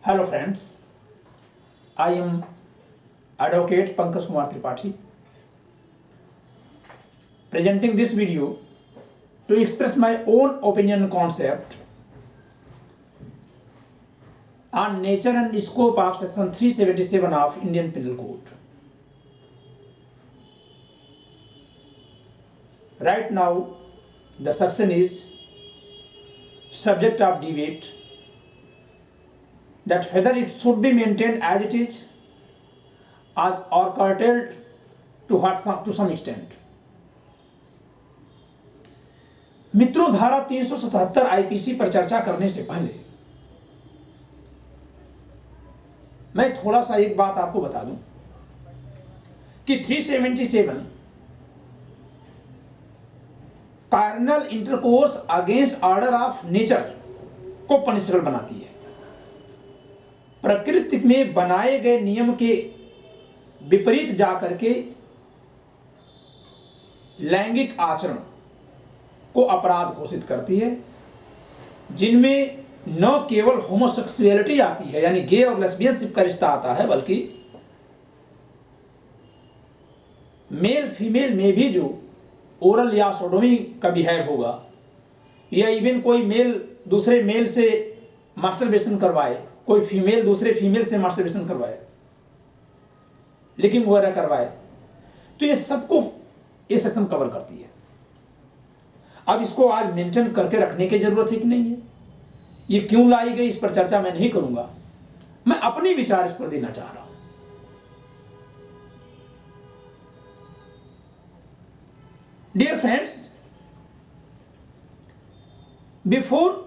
Hello friends, I am Advocate Pankaj Kumar Tripathi presenting this video to express my own opinion and concept on nature and scope of section 377 of Indian Penal Code. Right now the section is subject of debate that whether it should be maintained as it is as or curtailed to some extent. मित्रों, धारा 377 IPC पर चर्चा करने से पहले मैं थोड़ा सा एक बात आपको बता दूं कि 377 carnal intercourse against order of nature को पनिशेबल बनाती है। प्रकृति में बनाए गए नियम के विपरीत जाकर के लैंगिक आचरण को अपराध घोषित करती है, जिनमें न केवल होमोसेक्सुअलिटी आती है यानी गे और लेस्बियनशिप का रिश्ता आता है, बल्कि मेल फीमेल में भी जो ओरल या सोडोमी का बिहेव होगा या इवन कोई मेल दूसरे मेल से मास्टरबेशन करवाए, कोई फीमेल दूसरे फीमेल से मास्टरबेशन करवाए, लिकिंग वगैरह करवाए, तो ये सबको ये सेक्शन कवर करती है। अब इसको आज मेंटेन करके रखने की जरूरत है कि नहीं है, ये क्यों लाई गई, इस पर चर्चा मैं नहीं करूंगा। मैं अपने विचार इस पर देना चाह रहा हूं। Dear friends, before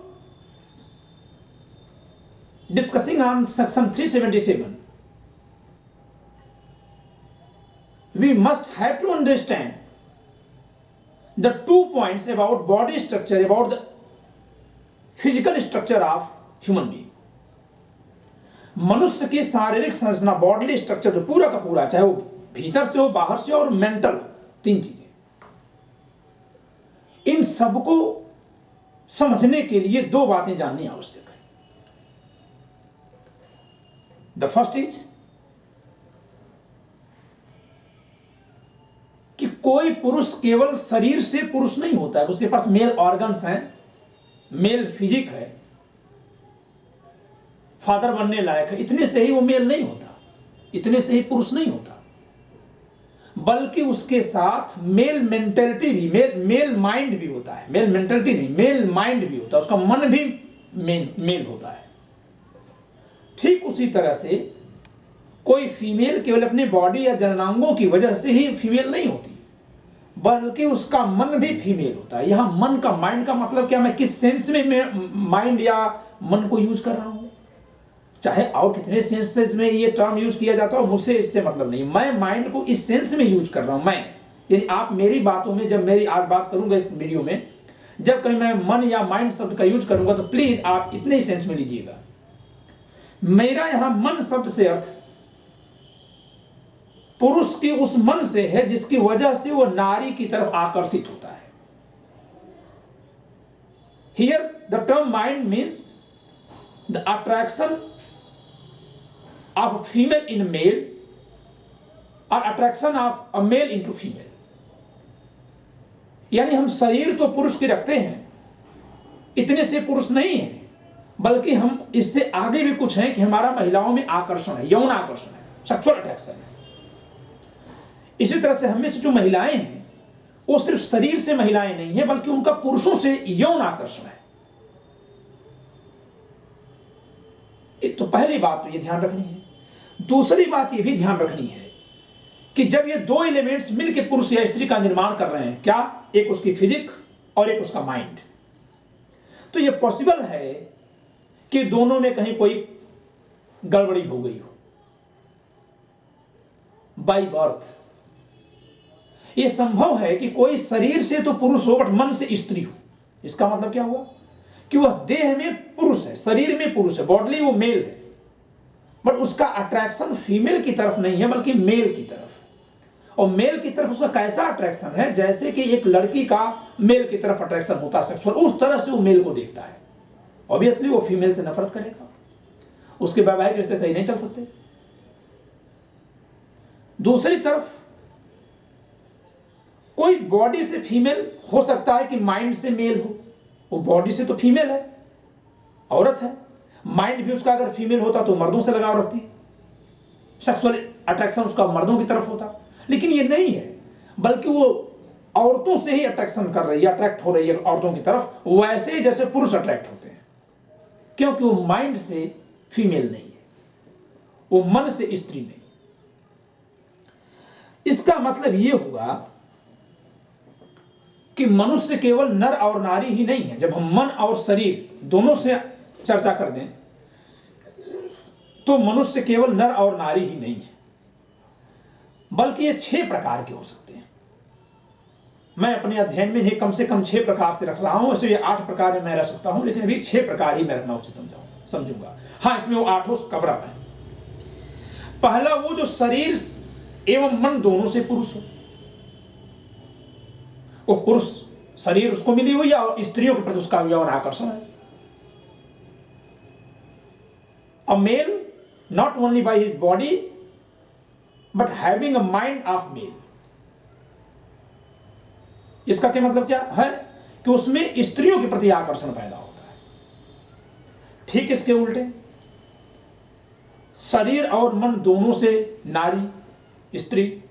discussing on section 377, we must have to understand the 2 points about body structure, about the physical structure of human being. मनुष्य की शारीरिक संरचना, बॉडी स्ट्रक्चर तो पूरा का पूरा, चाहे वो भीतर से हो, बाहर से और मेंटल, 3 चीजें, इन सबको समझने के लिए 2 बातें जाननी आवश्यक है। The first is कि कोई पुरुष केवल शरीर से पुरुष नहीं होता है, उसके पास मेल ऑर्गन्स हैं, मेल फिजिक है, फादर बनने लायक है, इतने से ही वो मेल नहीं होता, इतने से ही पुरुष नहीं होता, बल्कि उसके साथ मेल मेंटेलिटी भी, मेल माइंड भी होता है। मेल मेंटेलिटी नहीं, मेल माइंड भी होता है, उसका मन भी मेल होता है। ठीक उसी तरह से कोई फीमेल केवल अपने बॉडी या जननांगों की वजह से ही फीमेल नहीं होती, बल्कि उसका मन भी फीमेल होता है। यहां मन का, माइंड का मतलब क्या, मैं किस सेंस में माइंड या मन को यूज कर रहा हूं, चाहे और कितने सेंसेस में ये टर्म यूज किया जाता हो, मुझसे इससे मतलब नहीं। मैं माइंड को इस सेंस में यूज कर रहा हूं। मैं यानी आप मेरी बातों में, जब मेरी आज बात करूंगा इस वीडियो में, जब कहीं मैं मन या माइंड शब्द का यूज करूंगा तो प्लीज आप इतने ही सेंस में लीजिएगा। मेरा यहां मन शब्द से अर्थ पुरुष की उस मन से है जिसकी वजह से वो नारी की तरफ आकर्षित होता है। Here the term mind means the attraction of female in male और attraction of a male into female. यानी हम शरीर तो पुरुष की रखते हैं, इतने से पुरुष नहीं है, बल्कि हम इससे आगे भी कुछ हैं कि हमारा महिलाओं में आकर्षण है, यौन आकर्षण है, सेक्सुअल अट्रैक्शन है। इसी तरह से हम में से जो महिलाएं हैं वो सिर्फ शरीर से महिलाएं नहीं है, बल्कि उनका पुरुषों से यौन आकर्षण है। तो पहली बात तो ये ध्यान रखनी है। दूसरी बात ये भी ध्यान रखनी है कि जब ये 2 एलिमेंट्स मिलकर पुरुष या स्त्री का निर्माण कर रहे हैं, क्या, एक उसकी फिजिक और एक उसका माइंड, तो ये पॉसिबल है कि दोनों में कहीं कोई गड़बड़ी हो गई हो बाय बर्थ। यह संभव है कि कोई शरीर से तो पुरुष हो बट मन से स्त्री हो। इसका मतलब क्या हुआ कि वह देह में पुरुष है, शरीर में पुरुष है, बॉडी वो मेल है, बट उसका अट्रैक्शन फीमेल की तरफ नहीं है बल्कि मेल की तरफ। और मेल की तरफ उसका कैसा अट्रैक्शन है, जैसे कि एक लड़की का मेल की तरफ अट्रैक्शन होता है सेक्सुअल, उस तरह से वो मेल को देखता है। ऑब्वियसली वो फीमेल से नफरत करेगा। उसके वैवाहिक रिश्ते सही नहीं चल सकते। दूसरी तरफ कोई बॉडी से फीमेल हो सकता है कि माइंड से मेल हो, वो बॉडी से तो फीमेल है, औरत है, माइंड भी उसका अगर फीमेल होता तो मर्दों से लगाव रखती, सेक्सुअल अट्रैक्शन उसका मर्दों की तरफ होता, लेकिन ये नहीं है, बल्कि वो औरतों से ही अट्रैक्शन कर रही है, अट्रैक्ट हो रही है औरतों की तरफ, वैसे ही जैसे पुरुष अट्रैक्ट होते हैं, क्योंकि वो माइंड से फीमेल नहीं है, वो मन से स्त्री नहीं। इसका मतलब ये हुआ कि मनुष्य केवल नर और नारी ही नहीं है। जब हम मन और शरीर दोनों से चर्चा कर दें तो मनुष्य केवल नर और नारी ही नहीं है, बल्कि ये 6 प्रकार के हो सकते हैं। मैं अपने अध्ययन में इन्हें कम से कम 6 प्रकार से रख रहा हूं, वैसे ये 8 प्रकार में मैं रख सकता हूं, लेकिन अभी 6 प्रकार ही मैं रखना उचित समझूंगा। हाँ, इसमें वो 8 कवरअप है। पहला, वो जो शरीर एवं मन दोनों से पुरुष हो, वो पुरुष शरीर उसको मिली हुई या स्त्रियों के प्रति उसका यौन आकर्षण है। A male not only by his body but having a mind of male। इसका क्या मतलब क्या है कि उसमें स्त्रियों के प्रति आकर्षण पैदा होता है। ठीक इसके उल्टे, शरीर और मन दोनों से नारी स्त्री,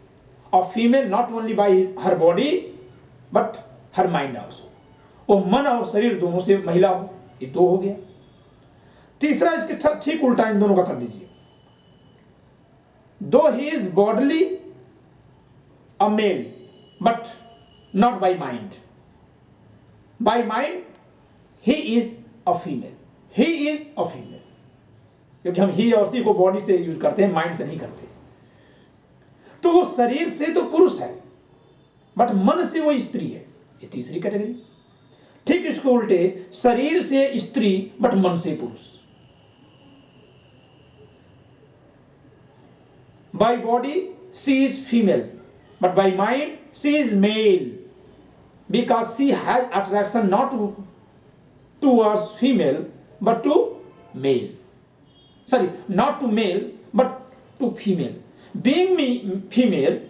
और female not only by her body but her mind also, वो मन और शरीर दोनों से महिला हो, ये 2 हो गया। तीसरा, इसके ठीक उल्टा इन दोनों का कर दीजिए। Though he is bodily a male but not by mind, by mind he is a female, he is a female, क्योंकि हम ही और सी को बॉडी से यूज करते हैं, माइंड से नहीं करते। तो वो शरीर से तो पुरुष है बट मन से वो स्त्री है, ये तीसरी कैटेगरी। ठीक इसको उल्टे, शरीर से स्त्री बट मन से पुरुष, by body she is female but by mind she is male because she has attraction not towards female but to male, sorry, not to male but to female. Being female,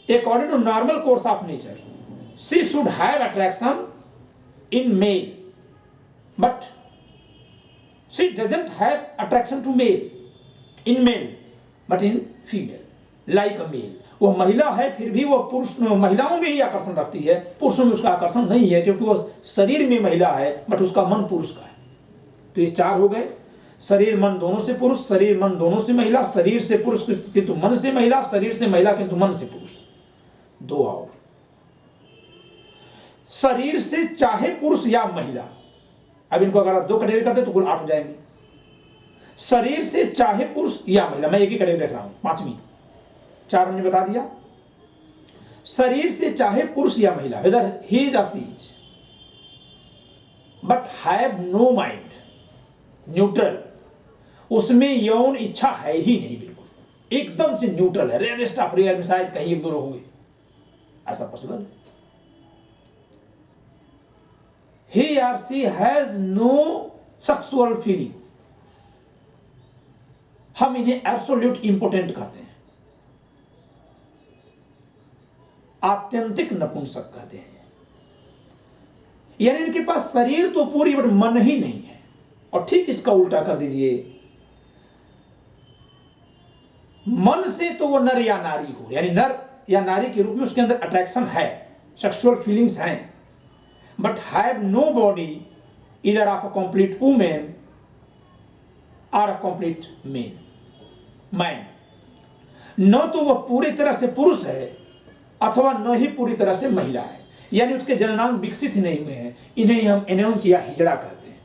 according to normal course of nature, she should have attraction in male but she doesn't have attraction to male in male but in female like a male। वो महिला है फिर भी वो पुरुष महिलाओं में ही आकर्षण रखती है, पुरुषों में उसका आकर्षण नहीं है, क्योंकि वो शरीर में महिला है बट उसका मन पुरुष का है। तो ये 4 हो गए, शरीर मन दोनों से पुरुष, शरीर मन दोनों से महिला, शरीर से पुरुष किंतु मन से महिला, शरीर से महिला किंतु मन से पुरुष। 2 और, शरीर से चाहे पुरुष या महिला, अब इनको अगर आप 2 कैटेगरी करते तो कुल 8 हो जाएंगे। शरीर से चाहे पुरुष या महिला, मैं एक ही कैटेगरी रख रहा हूं, 5वीं, 4 हमने बता दिया। शरीर से चाहे पुरुष या महिला, वेदर ही इज और she is, but have no mind, neutral, उसमें यौन इच्छा है ही नहीं, बिल्कुल एकदम से न्यूट्रल है, रेयरेस्ट ऑफ रेयर में शायद कहीं 1-2 होंगे, ऐसा पॉसिबल है। He or she has no sexual feeling, हम इन्हें एब्सोल्यूट इंपोर्टेंट कहते हैं, आत्यंतिक नपुंसक कहते हैं, यानी इनके पास शरीर तो पूरी बट मन ही नहीं है। और ठीक इसका उल्टा कर दीजिए, मन से तो वो नर या नारी हो, यानी नर या नारी के रूप में उसके अंदर अट्रैक्शन है, सेक्सुअल फीलिंग्स हैं, but have no body either of a complete woman or a complete man। न तो वह पूरी तरह से पुरुष है अथवा न ही पूरी तरह से महिला है, यानी उसके जननांग विकसित ही नहीं हुए हैं। इन्हें हम एनोंच या हिजड़ा कहते हैं,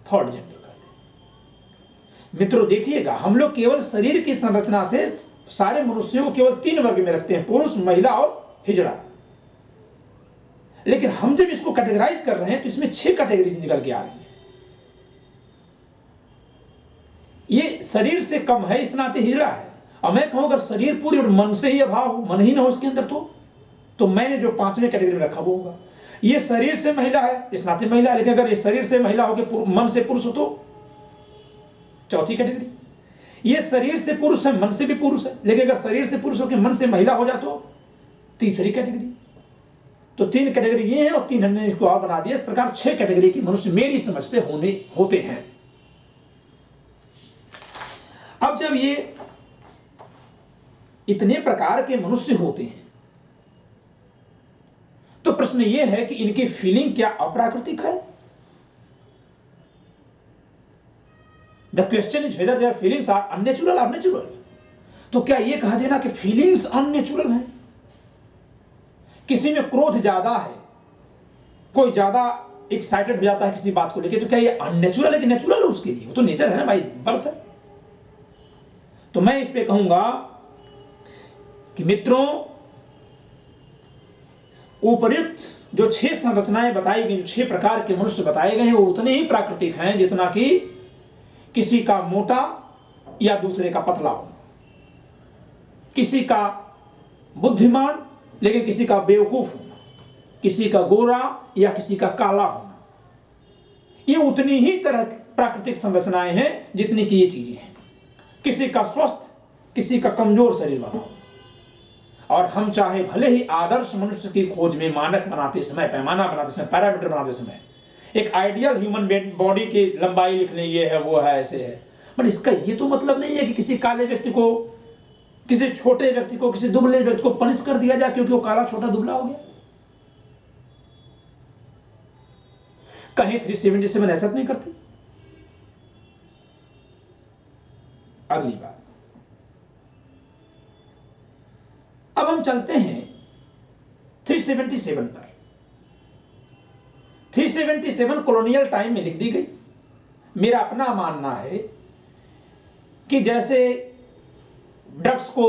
3rd जेंडर कहते हैं। मित्रों देखिएगा, हम लोग केवल शरीर की संरचना से सारे मनुष्यों को केवल 3 वर्ग में रखते हैं, पुरुष, महिला और हिजड़ा, लेकिन हम जब इसको कैटेगराइज कर रहे हैं तो इसमें 6 कैटेगरीज निकल के आ रही है। ये शरीर से कम है, इस नाते हिजड़ा है। और मैं कहूं अगर शरीर पूरी और मन से ही अभाव हो, मन ही ना हो इसके अंदर, तो मैंने जो 5वें कैटेगरी में रखा वो होगा। ये शरीर से महिला है, इस नाते महिला है, लेकिन अगर ये शरीर से महिला हो के मन से पुरुष हो तो चौथी कैटेगरी। ये शरीर से पुरुष है, मन से भी पुरुष है, लेकिन अगर शरीर से पुरुष हो के मन से महिला हो जाए तो तीसरी कैटेगरी। तो 3 कैटेगरी ये है और 3 हमने इसको और बना दिया। इस प्रकार 6 कैटेगरी के मनुष्य मेरी समझ से होते हैं। अब जब ये इतने प्रकार के मनुष्य होते हैं तो प्रश्न ये है कि इनकी फीलिंग क्या अप्राकृतिक है? The question is whether there feelings are unnatural और नेचुरल। तो क्या ये कहा देना कि फीलिंग्स अननेचुरल है? किसी में क्रोध ज्यादा है, कोई ज्यादा एक्साइटेड हो जाता है किसी बात को लेकर, तो क्या ये अननेचुरल है कि नेचुरल है उसके लिए? वो तो नेचर है ना भाई, बर्थ है। तो मैं इस पे कहूंगा कि मित्रों, उपर्युक्त जो 6 संरचनाएं बताई गई, जो 6 प्रकार के मनुष्य बताए गए हैं, वो उतने ही प्राकृतिक हैं जितना कि किसी का मोटा या दूसरे का पतला होना, किसी का बुद्धिमान लेकिन किसी का बेवकूफ होना, किसी का गोरा या किसी का काला होना, ये उतनी ही तरह प्राकृतिक संरचनाएं हैं जितनी कि ये चीजें हैं। किसी का स्वस्थ, किसी का कमजोर शरीर वाला हो। और हम चाहे भले ही आदर्श मनुष्य की खोज में मानक बनाते समय, पैमाना बनाते समय, पैरामीटर बनाते समय एक आइडियल ह्यूमन बॉडी की लंबाई लिख लें, ये है वो है ऐसे है, पर इसका ये तो मतलब नहीं है कि किसी काले व्यक्ति को, किसी छोटे व्यक्ति को, किसी दुबले व्यक्ति को पनिश कर दिया जाए क्योंकि वो काला छोटा दुबला हो गया। कहीं 377 ऐसा नहीं करते। अगली बात, अब हम चलते हैं 377 पर। 377 कॉलोनियल टाइम में लिख दी गई। मेरा अपना मानना है कि जैसे ड्रग्स को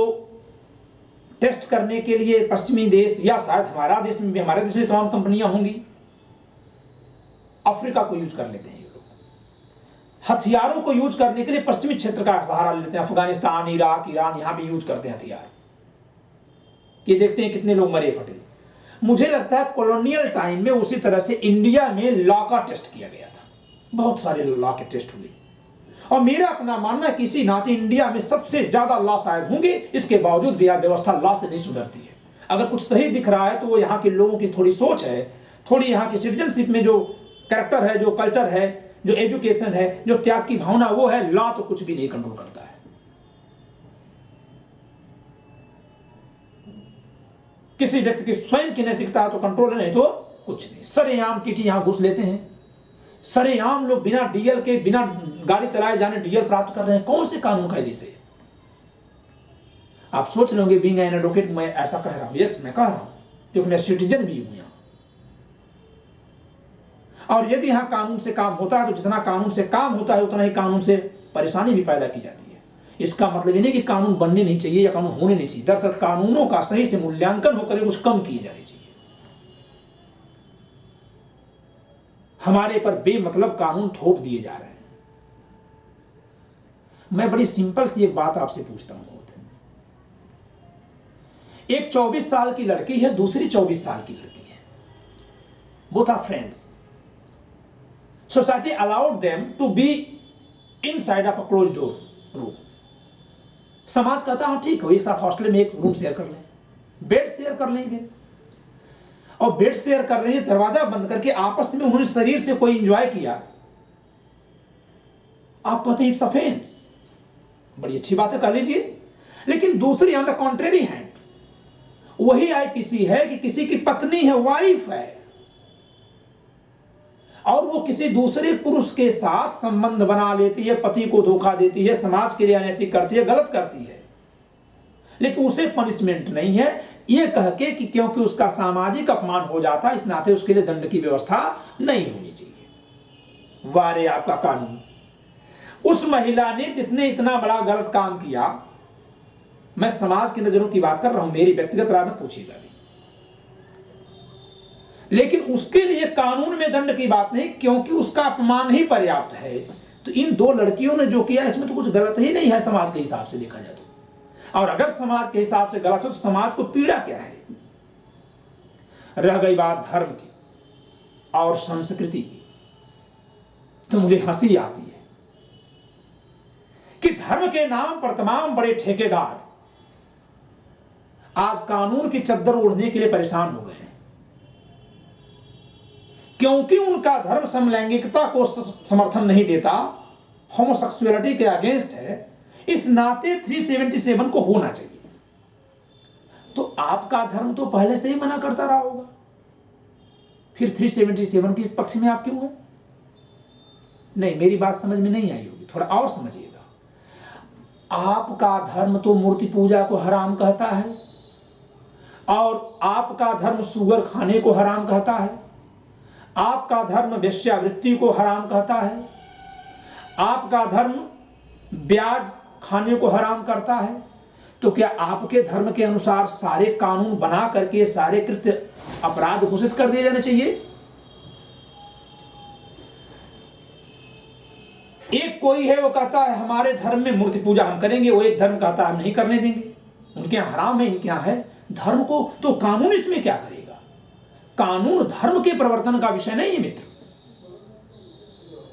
टेस्ट करने के लिए पश्चिमी देश या शायद हमारे देश में भी तमाम कंपनियां होंगी, अफ्रीका को यूज कर लेते हैं ये लोग। हथियारों को यूज करने के लिए पश्चिमी क्षेत्र का सहारा लेते हैं, अफगानिस्तान, इराक, ईरान, यहां भी यूज करते हैं हथियार। ये देखते हैं कितने लोग मरे फटे। मुझे लगता है कॉलोनियल टाइम में उसी तरह से इंडिया में लॉ का टेस्ट किया गया था, बहुत सारे लॉ के टेस्ट हुए। और मेरा अपना मानना है कि इसी नाते इंडिया में सबसे ज्यादा लॉ शायद होंगे, इसके बावजूद भी यह व्यवस्था लॉ से नहीं सुधरती है। अगर कुछ सही दिख रहा है तो वो यहाँ के लोगों की थोड़ी सोच है, थोड़ी यहाँ की सिटीजनशिप में जो कैरेक्टर है, जो कल्चर है, जो एजुकेशन है, जो त्याग की भावना, वो है। लॉ तो कुछ भी नहीं कंट्रोल करता है। किसी व्यक्ति की स्वयं की नैतिकता तो कंट्रोल नहीं तो कुछ नहीं। सरेआम टीटी यहां घुस लेते हैं, सरेआम लोग बिना डीएल के, बिना गाड़ी चलाए जाने डीएल प्राप्त कर रहे हैं। कौन से कानून कायदे से? आप सोच रहे होंगे बीइंग एन एडवोकेट मैं ऐसा कह रहा हूं। यस, मैं कह रहा हूं क्योंकि मैं सिटीजन भी हूं यहां। और यदि यहां कानून से काम होता है तो जितना कानून से काम होता है उतना ही कानून से परेशानी भी पैदा की जाती है। इसका मतलब ये नहीं कि कानून बनने नहीं चाहिए या कानून होने नहीं चाहिए। दरअसल कानूनों का सही से मूल्यांकन होकर कुछ कम किए जाने चाहिए। हमारे पर बेमतलब कानून थोप दिए जा रहे हैं। मैं बड़ी सिंपल सी एक बात आपसे पूछता हूं। एक 24 साल की लड़की है, दूसरी 24 साल की लड़की है, both are friends. Society allowed them to be inside of a closed door room. समाज कहता है ठीक है, एक साथ हॉस्टल में एक रूम शेयर कर लें, बेड शेयर कर लेंगे। और बेड शेयर कर रहे हैं, दरवाजा बंद करके आपस में उन्होंने शरीर से कोई एंजॉय किया, आप कहते हैं इट्स ऑफेंस। बड़ी अच्छी बात है, कर लीजिए। लेकिन दूसरी ऑन द कॉन्ट्रेरी हैंड वही आईपीसी है कि किसी की पत्नी है, वाइफ है, और वो किसी दूसरे पुरुष के साथ संबंध बना लेती है, पति को धोखा देती है, समाज के लिए अनैतिक करती है, गलत करती है, लेकिन उसे पनिशमेंट नहीं है, ये कह के कि क्योंकि उसका सामाजिक अपमान हो जाता है, इस नाते उसके लिए दंड की व्यवस्था नहीं होनी चाहिए। वारे आपका कानून। उस महिला ने जिसने इतना बड़ा गलत काम किया, मैं समाज की नजरों की बात कर रहा हूं, मेरी व्यक्तिगत राय में पूछिएगा भी, लेकिन उसके लिए कानून में दंड की बात नहीं, क्योंकि उसका अपमान ही पर्याप्त है। तो इन दो लड़कियों ने जो किया इसमें तो कुछ गलत ही नहीं है समाज के हिसाब से देखा जाए तो। और अगर समाज के हिसाब से गलत हो तो समाज को पीड़ा क्या है? रह गई बात धर्म की, और संस्कृति की, तो मुझे हंसी आती है कि धर्म के नाम पर तमाम बड़े ठेकेदार आज कानून की चद्दर ओढ़ने के लिए परेशान हो गए हैं, क्योंकि उनका धर्म समलैंगिकता को समर्थन नहीं देता, होमोसेक्सुअलिटी के अगेंस्ट है। इस नाते 377 को होना चाहिए। तो आपका धर्म तो पहले से ही मना करता रहा होगा, फिर 377 के पक्ष में आप क्यों हैं? नहीं, मेरी बात समझ में नहीं आई होगी, थोड़ा और समझिएगा। आपका धर्म तो मूर्ति पूजा को हराम कहता है, और आपका धर्म सुअर खाने को हराम कहता है, आपका धर्म वेश्यावृत्ति को हराम कहता है, आपका धर्म ब्याज खाने को हराम करता है। तो क्या आपके धर्म के अनुसार सारे कानून बना करके सारे कृत्य अपराध घोषित कर दिए जाने चाहिए? एक कोई है वो कहता है हमारे धर्म में मूर्ति पूजा हम करेंगे, वो एक धर्म कहता है हम नहीं करने देंगे, उनके यहां हराम है, इनके यहां है। धर्म को तो कानून इसमें क्या करेगा? कानून धर्म के प्रवर्तन का विषय नहीं है मित्र।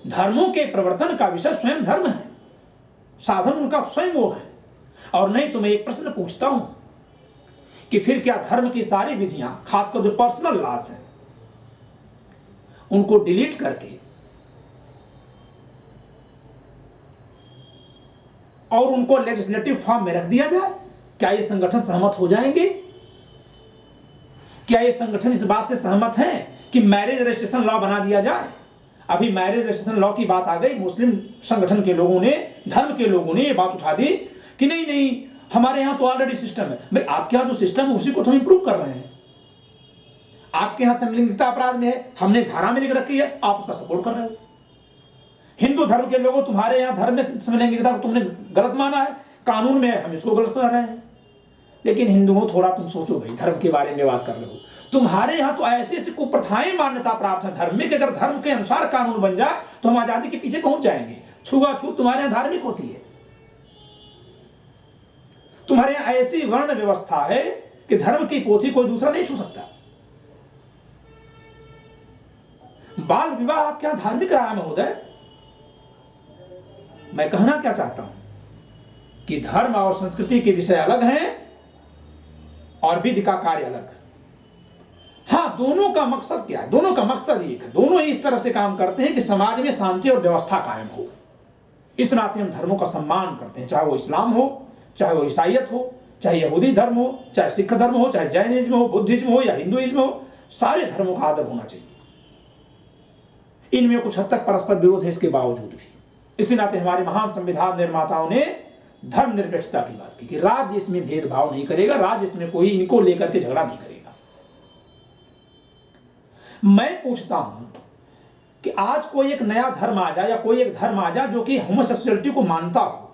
धर्मों के प्रवर्तन का विषय स्वयं धर्म है, साधन उनका स्वयं वो है। और नहीं तो मैं एक प्रश्न पूछता हूं कि फिर क्या धर्म की सारी विधियां, खासकर जो पर्सनल लॉज हैं, उनको डिलीट करके और उनको लेजिस्लेटिव फॉर्म में रख दिया जाए? क्या ये संगठन सहमत हो जाएंगे? क्या ये संगठन इस बात से सहमत है कि मैरिज रजिस्ट्रेशन लॉ बना दिया जाए? अभी मैरिज रजिस्ट्रेशन लॉ की बात आ गई, मुस्लिम संगठन के लोगों ने, धर्म के लोगों ने ये बात उठा दी कि नहीं नहीं हमारे यहां तो ऑलरेडी सिस्टम है। भाई आपके यहां जो सिस्टम है उसी को तो हम इंप्रूव कर रहे हैं। आपके यहां समलैंगिकता अपराध में है, हमने धारा में लिख रखी है, आप उसका सपोर्ट कर रहे हो। हिंदू धर्म के लोगों, तुम्हारे यहां धर्म में समलैंगिकता को तुमने गलत माना है, कानून में है, हम इसको गलत कर रहे हैं। लेकिन हिंदुओं थोड़ा तुम सोचो भाई, धर्म के बारे में बात कर रहे हो, तुम्हारे यहां तो ऐसी ऐसी कुप्रथाएं मान्यता प्राप्त है धर्म में कि अगर धर्म के अनुसार कानून बन जाए तो हम आजादी के पीछे पहुंच जाएंगे। छुआछूत तुम्हारे यहां धार्मिक होती है। तुम्हारे यहां ऐसी वर्ण व्यवस्था है कि धर्म की पोथी कोई दूसरा नहीं छू सकता। बाल विवाह आपके यहां धार्मिक रहा है महोदय। मैं कहना क्या चाहता हूं कि धर्म और संस्कृति के विषय अलग हैं और विधि का कार्य अलग। हां, दोनों का मकसद क्या है? दोनों का मकसद एक है, दोनों ही इस तरह से काम करते हैं कि समाज में शांति और व्यवस्था कायम हो। इस नाते हम धर्मों का सम्मान करते हैं, चाहे वो इस्लाम हो, चाहे वो ईसाइयत हो, चाहे यहूदी धर्म हो, चाहे सिख धर्म हो, चाहे जैनिज्म हो, बुद्धिज्म हो या हिंदुइज्म हो, सारे धर्मों का आदर होना चाहिए। इनमें कुछ हद तक परस्पर विरोध है इसके बावजूद भी। इसी नाते हमारे महान संविधान निर्माताओं ने धर्मनिरपेक्षता की बात की कि राज्य इसमें भेदभाव नहीं करेगा, राज्य इसमें कोई इनको लेकर के झगड़ा नहीं करेगा। मैं पूछता हूं कि आज कोई एक नया धर्म आ जाए या कोई एक धर्म आ जाए जो कि होमोसेक्सुअलिटी को मानता हो,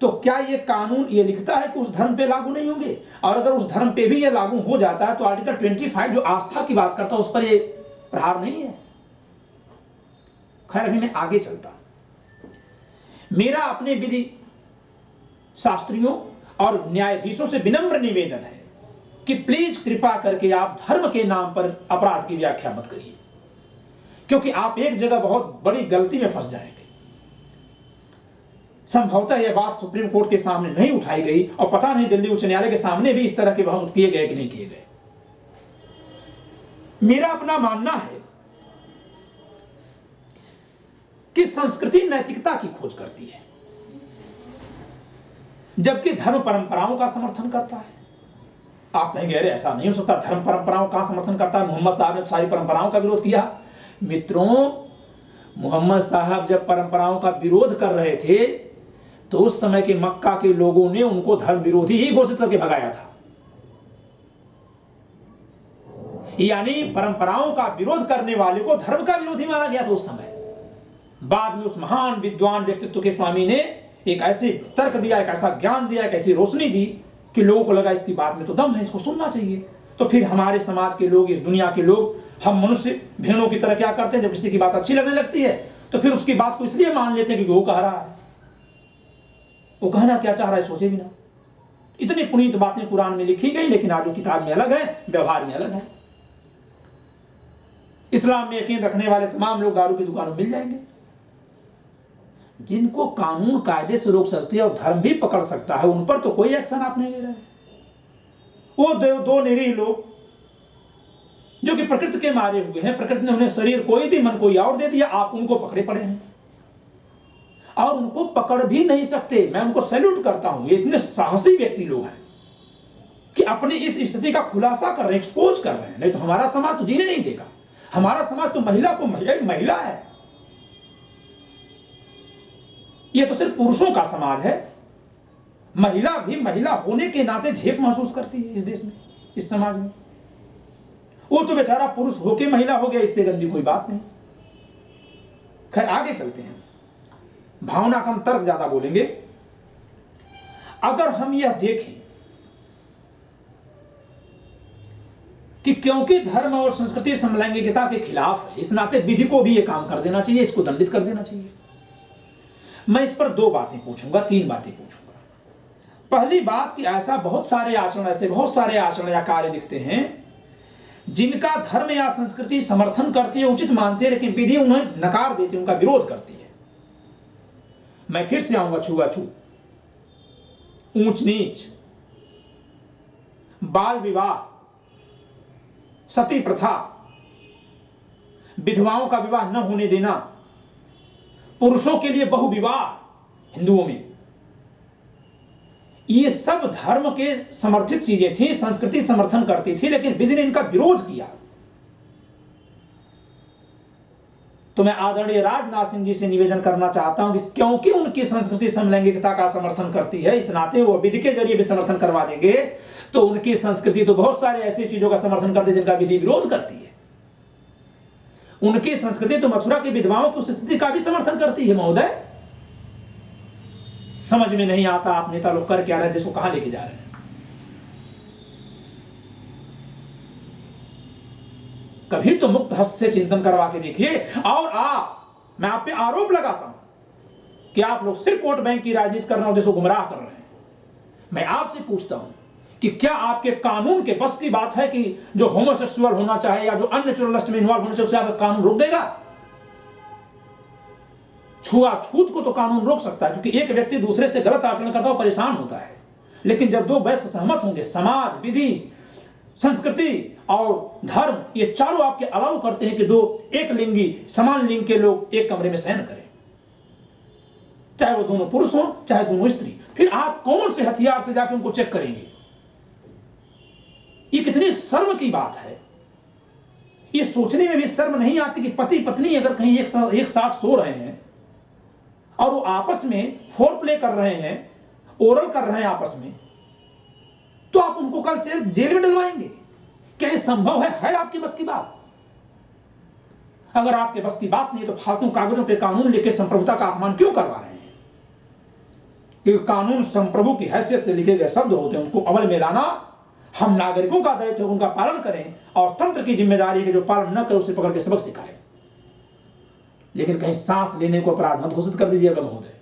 तो क्या ये कानून ये लिखता है कि उस धर्म पे लागू नहीं होंगे? और अगर उस धर्म पे भी ये लागू हो जाता है तो आर्टिकल 25 जो आस्था की बात करता है उस पर ये प्रहार नहीं है। खैर, अभी मैं आगे चलता। मेरा अपने विधि शास्त्रियों और न्यायाधीशों से विनम्र निवेदन है कि प्लीज कृपा करके आप धर्म के नाम पर अपराध की व्याख्या मत करिए, क्योंकि आप एक जगह बहुत बड़ी गलती में फंस जाएंगे। संभवतः यह बात सुप्रीम कोर्ट के सामने नहीं उठाई गई और पता नहीं दिल्ली उच्च न्यायालय के सामने भी इस तरह के बहस किए गए कि नहीं किए गए। मेरा अपना मानना है कि संस्कृति नैतिकता की खोज करती है, जबकि धर्म परंपराओं का समर्थन करता है। आप कहेंगे अरे ऐसा नहीं हो सकता, धर्म परंपराओं का समर्थन करता है, मोहम्मद साहब ने सारी परंपराओं का विरोध किया। मित्रों, मोहम्मद साहब जब परंपराओं का विरोध कर रहे थे तो उस समय के मक्का के लोगों ने उनको धर्म विरोधी ही घोषित करके भगाया था। यानी परंपराओं का विरोध करने वाले को धर्म का विरोधी माना गया था उस समय। बाद में उस महान विद्वान व्यक्तित्व के स्वामी ने एक ऐसे तर्क दिया, एक ऐसा ज्ञान दिया, एक ऐसी रोशनी दी कि लोगों को लगा इसकी बात में तो दम है, इसको सुनना चाहिए। तो फिर हमारे समाज के लोग, इस दुनिया के लोग, हम मनुष्य भेड़ों की तरह क्या करते हैं, जब किसी की बात अच्छी लगने लगती है तो फिर उसकी बात को इसलिए मान लेते हैं कि वो कह रहा है। वो कहना क्या चाह रहा है सोचे भी ना। इतनी पुनीत बातें कुरान में लिखी गई, लेकिन आज वो किताब में अलग है, व्यवहार में अलग है। इस्लाम में यकीन रखने वाले तमाम लोग दारू की दुकानों मिल जाएंगे। जिनको कानून कायदे से रोक सकती है और धर्म भी पकड़ सकता है, उन पर तो कोई एक्शन आप नहीं ले रहे। वो दो निरीह लोग जो कि प्रकृति के मारे हुए हैं, प्रकृति ने उन्हें शरीर कोई दी, मन कोई और दे दिया, आप उनको पकड़े पड़े हैं और उनको पकड़ भी नहीं सकते। मैं उनको सैल्यूट करता हूं। ये इतने साहसी व्यक्ति लोग हैं कि अपनी इस स्थिति का खुलासा कर रहे हैं, एक्सपोज कर रहे हैं। नहीं तो हमारा समाज तो जीने नहीं देगा। हमारा समाज तो महिला को महिला है। यह तो सिर्फ पुरुषों का समाज है। महिला भी महिला होने के नाते झेप महसूस करती है इस देश में, इस समाज में। वो तो बेचारा पुरुष होके महिला हो गया, इससे गंदी कोई बात नहीं। खैर आगे चलते हैं, भावना कम तर्क ज्यादा बोलेंगे। अगर हम यह देखें कि क्योंकि धर्म और संस्कृति समलैंगिकता के खिलाफ है, इस नाते विधि को भी यह काम कर देना चाहिए, इसको दंडित कर देना चाहिए। मैं इस पर 2 बातें पूछूंगा, 3 बातें पूछूंगा। पहली बात कि ऐसे बहुत सारे आचरण या कार्य दिखते हैं जिनका धर्म या संस्कृति समर्थन करती है, उचित मानती है, लेकिन विधि उन्हें नकार देती है, उनका विरोध करती है। मैं फिर से आऊंगा, छुआछूत, ऊंच नीच, बाल विवाह, सती प्रथा, विधवाओं का विवाह न होने देना, पुरुषों के लिए बहुविवाह हिंदुओं में, ये सब धर्म के समर्थित चीजें थी, संस्कृति समर्थन करती थी, लेकिन विधि ने इनका विरोध किया। तो मैं आदरणीय राजनाथ सिंह जी से निवेदन करना चाहता हूं कि क्योंकि उनकी संस्कृति समलैंगिकता का समर्थन करती है, इस नाते वो विधि के जरिए भी समर्थन करवा देंगे, तो उनकी संस्कृति तो बहुत सारे ऐसी चीजों का समर्थन करती है जिनका विधि विरोध करती है। उनकी संस्कृति तो मथुरा की विधवाओं की उस स्थिति का भी समर्थन करती है। महोदय, समझ में नहीं आता आप नेता लोग कर क्या रहे हैं, देश को कहां लेके जा रहे हैं। कभी तो मुक्त हस्त से चिंतन करवा के देखिए। और मैं आप पे आरोप लगाता हूं कि आप लोग सिर्फ वोट बैंक की राजनीति कर रहे हैं और देश को गुमराह कर रहे हैं। मैं आपसे पूछता हूं कि क्या आपके कानून के बस की बात है कि जो होमोसेक्सुअल होना चाहे या जो अननेचुरल लस्ट में इन्वॉल्व होना चाहिए उसे आपका कानून रोक देगा? छुआछूत को तो कानून रोक सकता है, क्योंकि एक व्यक्ति दूसरे से गलत आचरण करता है, परेशान होता है। लेकिन जब 2 वैश्य सहमत होंगे, समाज, विधि, संस्कृति और धर्म, ये चारों आपके अलाउ करते हैं कि 2 एक लिंगी समान लिंग के लोग एक कमरे में शयन करें, चाहे वो दोनों पुरुष हो चाहे दोनों स्त्री, फिर आप कौन से हथियार से जाके उनको चेक करेंगे? ये कितनी शर्म की बात है। ये सोचने में भी शर्म नहीं आती कि पति पत्नी अगर कहीं एक साथ सो रहे हैं और वो आपस में फोर प्ले कर रहे हैं, ओरल कर रहे हैं आपस में, तो आप उनको कल जेल में डलवाएंगे? क्या ये संभव है आपकी बस की बात? अगर आपके बस की बात नहीं तो फालतू कागजों पे कानून लेके संप्रभुता का अपमान क्यों करवा रहे हैं? क्योंकि कानून संप्रभु की हैसियत से लिखे गए शब्द होते हैं, उसको अमल में लाना हम नागरिकों का दायित्व है, उनका पालन करें, और तंत्र की जिम्मेदारी है जो पालन न करे उसे पकड़ के सबक सिखाए। लेकिन कहीं सांस लेने को अपराध मत घोषित कर दीजिएगा महोदय,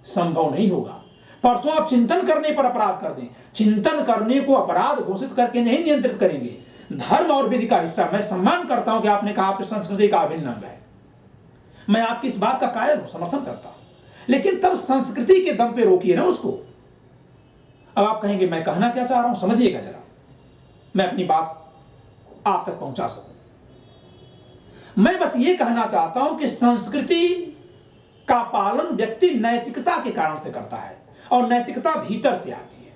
संभव नहीं होगा। परसों आप चिंतन करने पर अपराध कर दें, चिंतन करने को अपराध घोषित करके नहीं नियंत्रित करेंगे। धर्म और विधि का हिस्सा। मैं सम्मान करता हूं कि आपने कहा आपकी संस्कृति का अभिन्न अंग है, मैं आपकी इस बात का कायल हूं, समर्थन करता हूं, लेकिन तब संस्कृति के दम पे रोकिए ना उसको। अब आप कहेंगे मैं कहना क्या चाह रहा हूं, समझिएगा जरा, मैं अपनी बात आप तक पहुंचा सकूं। मैं बस ये कहना चाहता हूं कि संस्कृति का पालन व्यक्ति नैतिकता के कारण से करता है, और नैतिकता भीतर से आती है।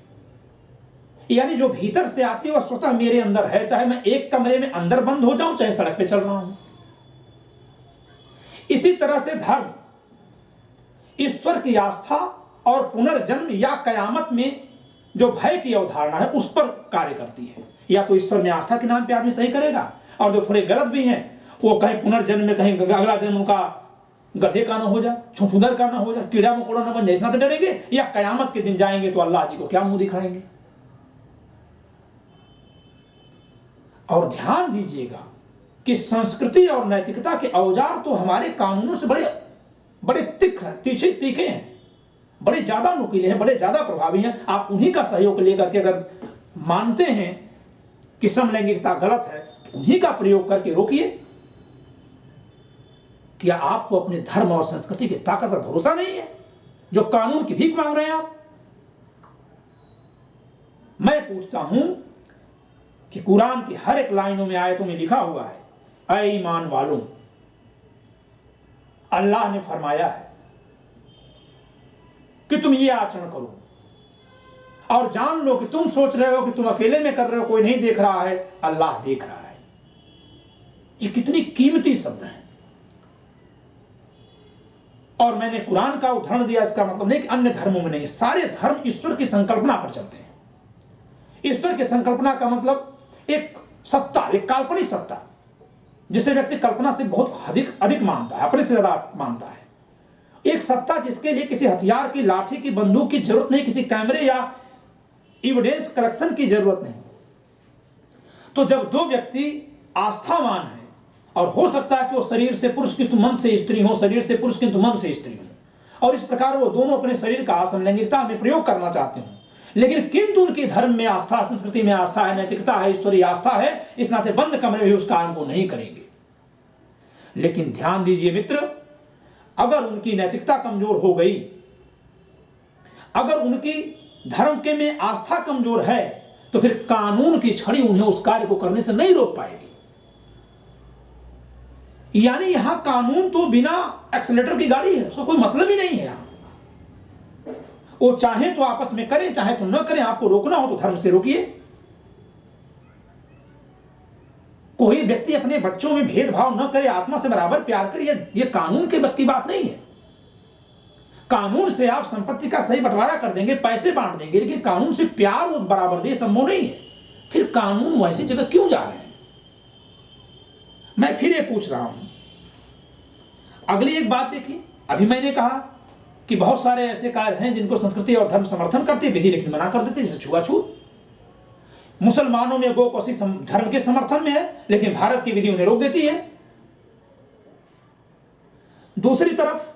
यानी जो भीतर से आती है वह स्वतः मेरे अंदर है, चाहे मैं एक कमरे में अंदर बंद हो जाऊं चाहे सड़क पे चल रहा हूं। इसी तरह से धर्म ईश्वर की आस्था और पुनर्जन्म या कयामत में जो भय की अवधारणा है उस पर कार्य करती है। या तो ईश्वर में आस्था के नाम पे आदमी सही करेगा, और जो थोड़े गलत भी हैं वो कहीं पुनर्जन्म में कहीं अगला जन्म उनका गधे का ना हो जाए, छुछुंदर का ना हो जाए, कीड़ा मकोड़ा ना बन जाए, इतना तो डरेंगे। या कयामत के दिन जाएंगे तो अल्लाह जी को क्या मुंह दिखाएंगे। और ध्यान दीजिएगा कि संस्कृति और नैतिकता के औजार तो हमारे कानूनों से बड़े तीखे हैं, बड़े ज्यादा नुकीले हैं, बड़े ज्यादा प्रभावी हैं। आप उन्हीं का सहयोग लेकर के अगर मानते हैं कि समलैंगिकता गलत है तो उन्हीं का प्रयोग करके रोकिए। क्या आपको अपने धर्म और संस्कृति की ताकत पर भरोसा नहीं है, जो कानून की भीख मांग रहे हैं आप? मैं पूछता हूं कि कुरान की हर एक लाइनों में, आयतों में लिखा हुआ है, ऐ ईमान वालों, अल्लाह ने फरमाया है कि तुम ये आचरण करो, और जान लो कि तुम सोच रहे हो कि तुम अकेले में कर रहे हो, कोई नहीं देख रहा है, अल्लाह देख रहा है। ये कितनी कीमती शब्द है। और मैंने कुरान का उदाहरण दिया, इसका मतलब नहीं कि अन्य धर्मों में नहीं, सारे धर्म ईश्वर की संकल्पना पर चलते हैं। ईश्वर की संकल्पना का मतलब एक सत्ता, एक काल्पनिक सत्ता, जिसे व्यक्ति कल्पना से बहुत अधिक मानता है, अपने से ज्यादा मानता है। एक सत्ता जिसके लिए किसी हथियार की, लाठी की, बंदूक की जरूरत नहीं, किसी कैमरे या एविडेंस कलेक्शन की जरूरत नहीं। तो जब दो व्यक्ति आस्थावान है, और हो सकता है कि वो शरीर से पुरुष किंतु मन से स्त्री हो, शरीर से पुरुष किंतु मन से स्त्री हो, और इस प्रकार वो दोनों अपने शरीर का समलैंगिकता में प्रयोग करना चाहते हो, लेकिन किंतु उनके धर्म में आस्था, संस्कृति में आस्था है, नैतिकता है, ईश्वरीय आस्था है, इस नाते बंद कमरे में उस काम को नहीं करेंगे। लेकिन ध्यान दीजिए मित्र, अगर उनकी नैतिकता कमजोर हो गई, अगर उनकी धर्म के में आस्था कमजोर है, तो फिर कानून की छड़ी उन्हें उस कार्य को करने से नहीं रोक पाएगी। यानी यहां कानून तो बिना एक्सीलरेटर की गाड़ी है, उसका कोई मतलब ही नहीं है। यहां वो चाहे तो आपस में करें, चाहे तो न करें, आपको रोकना हो तो धर्म से रोकिए। कोई व्यक्ति अपने बच्चों में भेदभाव न करे, आत्मा से बराबर प्यार करे, ये कानून के बस की बात नहीं है। कानून से आप संपत्ति का सही बंटवारा कर देंगे, पैसे बांट देंगे, लेकिन कानून से प्यार और बराबर दे संभव नहीं है। फिर कानून वैसी जगह क्यों जा रहे हैं? मैं फिर ये पूछ रहा हूं, अगली एक बात देखिए। अभी मैंने कहा कि बहुत सारे ऐसे कार्य हैं जिनको संस्कृति और धर्म समर्थन करते, विधि लेकिन मना कर देते, जैसे छुआछूत। मुसलमानों में गोकशी धर्म के समर्थन में है, लेकिन भारत की विधि उन्हें रोक देती है। दूसरी तरफ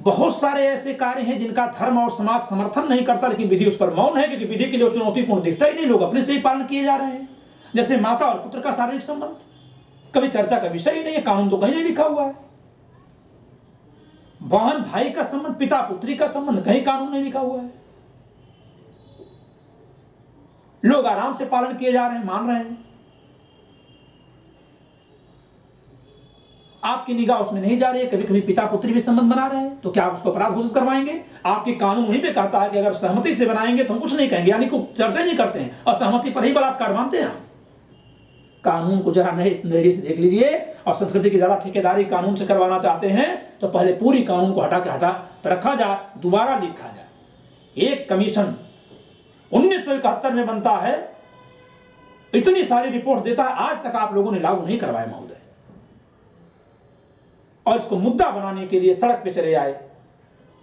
बहुत सारे ऐसे कार्य हैं जिनका धर्म और समाज समर्थन नहीं करता, लेकिन विधि उस पर मौन है, क्योंकि विधि के लिए चुनौतीपूर्ण दिखता ही नहीं, लोग अपने से ही पालन किए जा रहे हैं। जैसे माता और पुत्र का शारीरिक संबंध कभी चर्चा का विषय ही नहीं है, कानून तो कहीं नहीं लिखा हुआ है। बहन भाई का संबंध, पिता पुत्री का संबंध, कहीं कानून नहीं लिखा हुआ है। लोग आराम से पालन किए जा रहे हैं, मान रहे हैं। आपकी निगाह उसमें नहीं जा रही है। कभी कभी पिता पुत्री भी संबंध बना रहे हैं, तो क्या आप उसको अपराध घोषित करवाएंगे? आपके कानून वहीं पे कहता है कि अगर सहमति से बनाएंगे तो हम कुछ नहीं कहेंगे, यानी को चर्चा ही नहीं करते हैं, और सहमति पर ही बलात्कार मानते हैं। कानून को जरा नजरिए से देख लीजिए। और संस्कृति की ज्यादा ठेकेदारी कानून से करवाना चाहते हैं तो पहले पूरी कानून को हटा रखा जाए, दोबारा लिखा जाए। एक कमीशन 1971 में बनता है, इतनी सारी रिपोर्ट देता है, आज तक आप लोगों ने लागू नहीं करवाया महोदय। और इसको मुद्दा बनाने के लिए सड़क पे चले आए।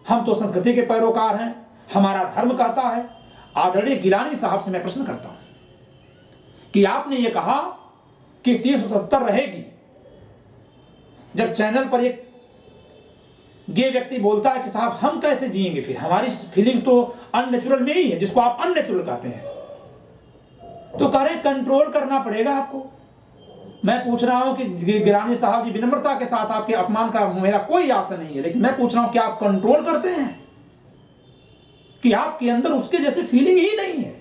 हम तो संस्कृति के पैरोकार हैं, हमारा धर्म कहता है। आदरणीय गिलानी साहब से मैं प्रश्न करता हूं कि आपने ये कहा कि 370 रहेगी, जब चैनल पर एक गे व्यक्ति बोलता है कि साहब हम कैसे जिएंगे, फिर हमारी फीलिंग्स तो अननेचुरल में ही है, जिसको आप अननेचुरल कहते हैं, तो कह रहे कंट्रोल करना पड़ेगा आपको। मैं पूछ रहा हूं कि गिलानी साहब जी, विनम्रता के साथ, आपके अपमान का मेरा कोई आशा नहीं है, लेकिन मैं पूछ रहा हूं कि आप कंट्रोल करते हैं कि आपके अंदर उसके जैसे फीलिंग ही नहीं है?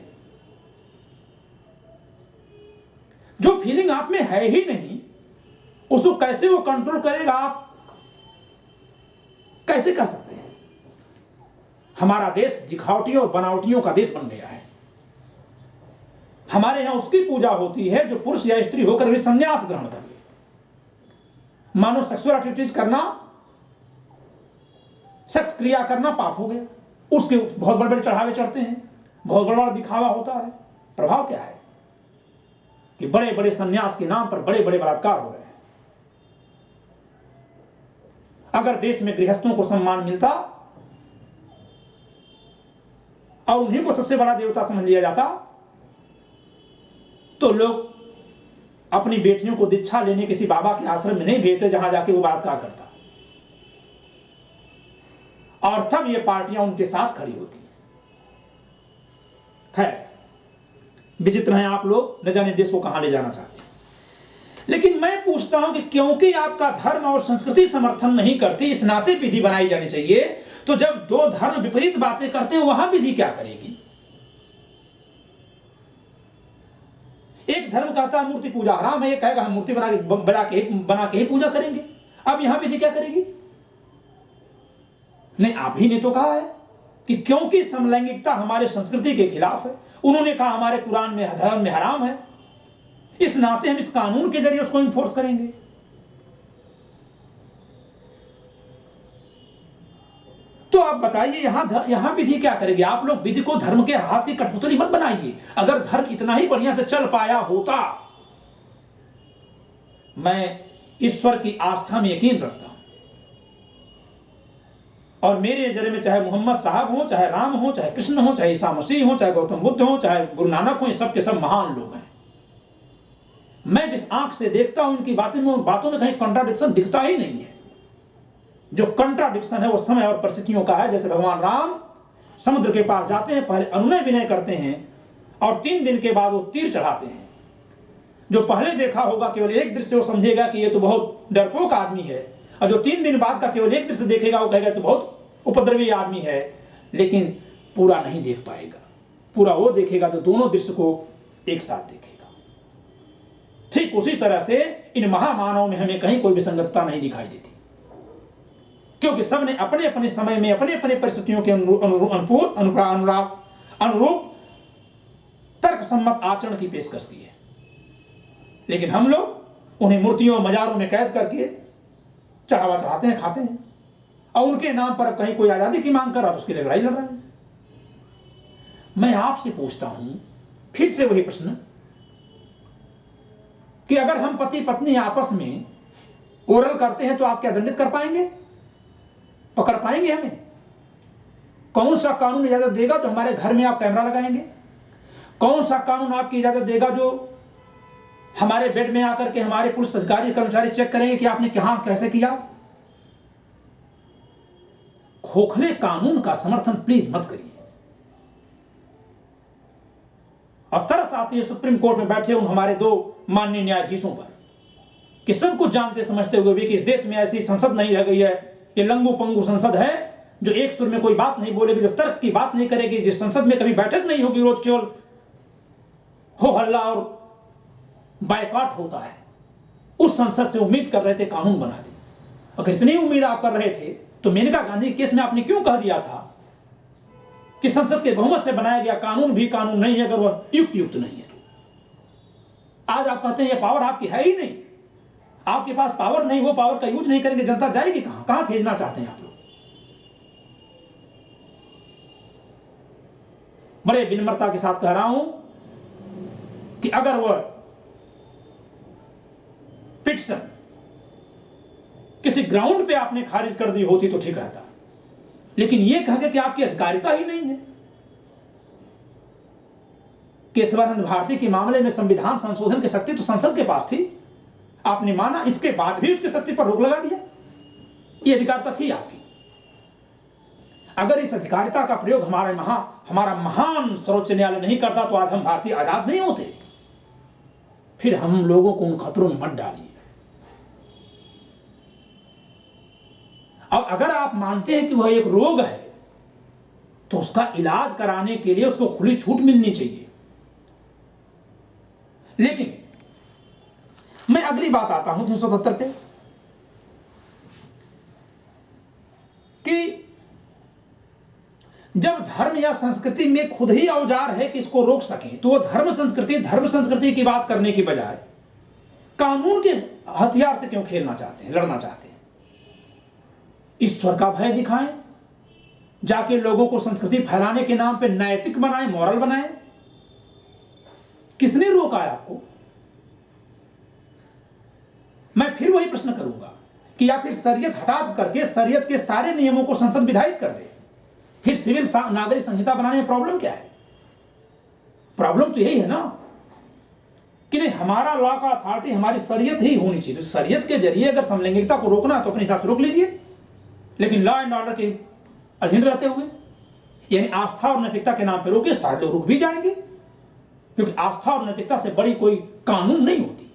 जो फीलिंग आप में है ही नहीं, उसको कैसे वो कंट्रोल करेगा? आप कैसे कर सकते हैं? हमारा देश दिखावटियों और बनावटियों का देश बन गया है। हमारे यहां उसकी पूजा होती है जो पुरुष या स्त्री होकर भी संन्यास ग्रहण कर ले। मानो सेक्सुअल एक्टिविटीज करना, सेक्स क्रिया करना पाप हो गया। उसके बहुत बड़े बड़े चढ़ावे चढ़ते हैं, बहुत बड़ा बड़ा दिखावा होता है। प्रभाव क्या है कि बड़े बड़े संन्यास के नाम पर बड़े बड़े बलात्कार हो रहे हैं। अगर देश में गृहस्थों को सम्मान मिलता और उन्हीं को सबसे बड़ा देवता समझ लिया जाता, तो लोग अपनी बेटियों को दीक्षा लेने किसी बाबा के आश्रम में नहीं भेजते जहां जाके वो बलात्कार करता, और तब ये पार्टियां उनके साथ खड़ी होती। खैर, विचित्र हैं आप लोग, न जाने देश को कहां ले जाना चाहते हैं। लेकिन मैं पूछता हूं कि क्योंकि आपका धर्म और संस्कृति समर्थन नहीं करती, इस नाते विधि बनाई जानी चाहिए, तो जब दो धर्म विपरीत बातें करते हैं वहां विधि क्या करेगी? एक धर्म कहता है मूर्ति पूजा हराम है, ये कहेगा हम मूर्ति बना के ही पूजा करेंगे। अब यहां विधि क्या करेगी? नहीं, आप ही ने तो कहा है कि क्योंकि समलैंगिकता हमारे संस्कृति के खिलाफ है, उन्होंने कहा हमारे कुरान में धर्म में हराम है, इस नाते हम इस कानून के जरिए उसको इन्फोर्स करेंगे। तो आप बताइए यहां विधि क्या करेगी? आप लोग विधि को धर्म के हाथ की कठपुतली मत बनाइए। अगर धर्म इतना ही बढ़िया से चल पाया होता, मैं ईश्वर की आस्था में यकीन रखता हूं, और मेरे नजर में चाहे मोहम्मद साहब हो, चाहे राम हो, चाहे कृष्ण हो, चाहे ईसा मसीह हो, चाहे गौतम बुद्ध हो, चाहे गुरु नानक हो, ये सब के सब महान लोग हैं। मैं जिस आंख से देखता हूं इनकी बातों में कहीं कंट्राडिक्शन दिखता ही नहीं है। जो कंट्राडिक्शन है वो समय और परिस्थितियों का है। जैसे भगवान राम समुद्र के पास जाते हैं, पहले अनुनय विनय करते हैं और 3 दिन के बाद वो तीर चढ़ाते हैं। जो पहले देखा होगा केवल एक दृश्य वो समझेगा कि ये तो बहुत डरपोक आदमी है, और जो 3 दिन बाद का केवल एक दृश्य देखेगा वो कहेगा तो बहुत उपद्रवी आदमी है, लेकिन पूरा नहीं देख पाएगा। पूरा वो देखेगा तो दोनों दृश्य को एक साथ देखेगा। ठीक उसी तरह से इन महामानवों में हमें कहीं कोई विसंगतता नहीं दिखाई देती, क्योंकि सबने अपने अपने समय में अपने अपने परिस्थितियों के अनुरूप तर्क सम्मत आचरण की पेशकश की है। लेकिन हम लोग उन्हें मूर्तियों मजारों में कैद करके चढ़ावा चढ़ाते हैं, खाते हैं, और उनके नाम पर अब कहीं कोई आजादी की मांग कर रहा तो उसके लिए लड़ाई लड़ रहे हैं। मैं आपसे पूछता हूं फिर से वही प्रश्न कि अगर हम पति पत्नी आपस में ओरल करते हैं तो आप क्या दंडित कर पाएंगे? पकड़ पाएंगे हमें? कौन सा कानून इजाजत देगा जो हमारे घर में आप कैमरा लगाएंगे? कौन सा कानून आपकी इजाजत देगा जो हमारे बेड में आकर के हमारे पुलिस अधिकारी कर्मचारी चेक करेंगे कि आपने कहां कैसे किया? खोखले कानून का समर्थन प्लीज मत करिए। और तरस आती है सुप्रीम कोर्ट में बैठे उन हमारे 2 माननीय न्यायाधीशों पर कि सब कुछ जानते समझते हुए भी कि इस देश में ऐसी संसद नहीं रह गई है। ये लंगू पंगू संसद है जो एक सुर में कोई बात नहीं बोलेगी, जो तर्क की बात नहीं करेगी, जिस संसद में कभी बैठक नहीं होगी, रोज केवल हो हल्ला और बायकॉट होता है। उस संसद से उम्मीद कर रहे थे कानून बना दे। अगर इतनी उम्मीद आप कर रहे थे तो मेनका गांधी केस में आपने क्यों कह दिया था कि संसद के बहुमत से बनाया गया कानून भी कानून नहीं है अगर वह युक्त नहीं है? आज आप कहते हैं ये पावर आपकी है ही नहीं, आपके पास पावर नहीं, वो पावर का यूज नहीं करेंगे, जनता जाएगी कहां? कहां भेजना चाहते हैं आप लोग? बड़े विनम्रता के साथ कह रहा हूं कि अगर वह पिटिशन किसी ग्राउंड पे आपने खारिज कर दी होती तो ठीक रहता, लेकिन यह कहा कि आपकी अधिकारिता ही नहीं है। केशवानंद भारती के मामले में संविधान संशोधन की शक्ति तो संसद के पास थी, आपने माना, इसके बाद भी उसकी शक्ति पर रोक लगा दिया। यह अधिकारिता थी आपकी। अगर इस अधिकारिता का प्रयोग हमारा महान सर्वोच्च न्यायालय नहीं करता तो आज हम भारतीय आजाद नहीं होते। फिर हम लोगों को उन खतरों में मत डालिए। और अगर आप मानते हैं कि वह एक रोग है तो उसका इलाज कराने के लिए उसको खुली छूट मिलनी चाहिए। लेकिन मैं अगली बात आता हूं 377 पे कि जब धर्म या संस्कृति में खुद ही औजार है कि इसको रोक सकें, तो वो धर्म संस्कृति की बात करने की बजाय कानून के हथियार से क्यों खेलना चाहते हैं, लड़ना चाहते हैं? ईश्वर का भय दिखाएं, जाके लोगों को संस्कृति फैलाने के नाम पे नैतिक बनाएं, मॉरल बनाएं। किसने रोका है आपको? मैं फिर वही प्रश्न करूंगा कि या फिर शरीयत हटा करके शरीयत के सारे नियमों को संसद विधायित कर दे, फिर सिविल नागरिक संहिता बनाने में प्रॉब्लम क्या है? प्रॉब्लम तो यही है ना कि नहीं, हमारा लॉ का अथॉरिटी हमारी शरीयत ही होनी चाहिए। तो शरीयत के जरिए अगर समलैंगिकता को रोकना है तो अपने हिसाब से रोक लीजिए, लेकिन लॉ एंड ऑर्डर के अधीन रहते हुए, यानी आस्था और नैतिकता के नाम पर रोके, शायद लोग रुक भी जाएंगे, क्योंकि आस्था और नैतिकता से बड़ी कोई कानून नहीं होती।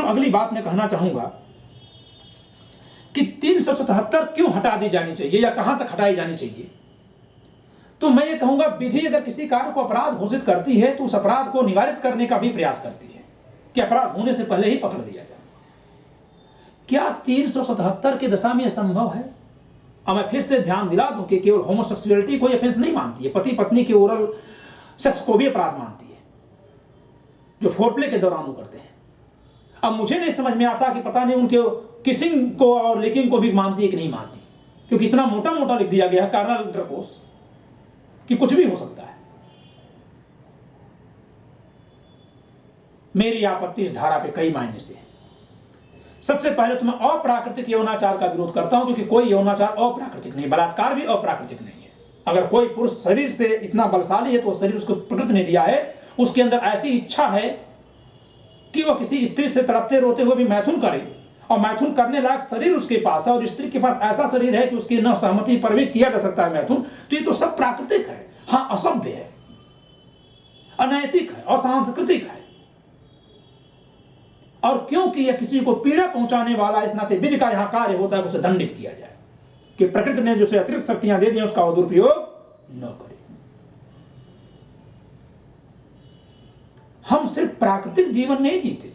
अगली बात मैं कहना चाहूंगा कि 377 क्यों हटा दी जानी चाहिए या कहां तक हटाई जानी चाहिए। तो मैं ये कहूंगा, विधि अगर किसी कार्य को अपराध घोषित करती है तो उस अपराध को निवारित करने का भी प्रयास करती है कि अपराध होने से पहले ही पकड़ दिया जाए। क्या 377 की दशा में यह संभव है? और मैं फिर से ध्यान दिला दूं कि केवल होमोसेक्सुअलिटी को ऑफेंस नहीं मानती है, पति पत्नी के ओरल सेक्स को भी अपराध मानती है जो फोरप्ले के दौरान वो करते हैं। अब मुझे नहीं समझ में आता कि पता नहीं उनके किसिंग को और लिकिंग को भी मानती है कि नहीं मानती, क्योंकि इतना मोटा मोटा लिख दिया गया है कार्नल इंटरकोर्स कि कुछ भी हो सकता है। मेरी आपत्ति इस धारा पे कई मायने से है। सबसे पहले तो मैं अप्राकृतिक यौनाचार का विरोध करता हूं, क्योंकि कोई यौनाचार अप्राकृतिक नहीं, बलात्कार भी अप्राकृतिक नहीं है। अगर कोई पुरुष शरीर से इतना बलशाली है तो शरीर उसको प्रकृति ने दिया है, उसके अंदर ऐसी इच्छा है कि वह किसी स्त्री से तड़पते रोते हुए भी मैथुन करे, और मैथुन करने लायक शरीर उसके पास है, और स्त्री के पास ऐसा शरीर है कि उसकी न सहमति पर भी किया जा सकता है मैथुन, तो ये तो सब प्राकृतिक है। हाँ, असभ्य है, अनैतिक है, असांस्कृतिक है, और क्योंकि यह किसी को पीड़ा पहुंचाने वाला, इस नाते विधि का यहां कार्य होता है उसे दंडित किया जाए कि प्रकृति ने जो उसे अतिरिक्त शक्तियां दे दी उसका वो दुरुपयोग न करे। हम सिर्फ प्राकृतिक जीवन नहीं जीते,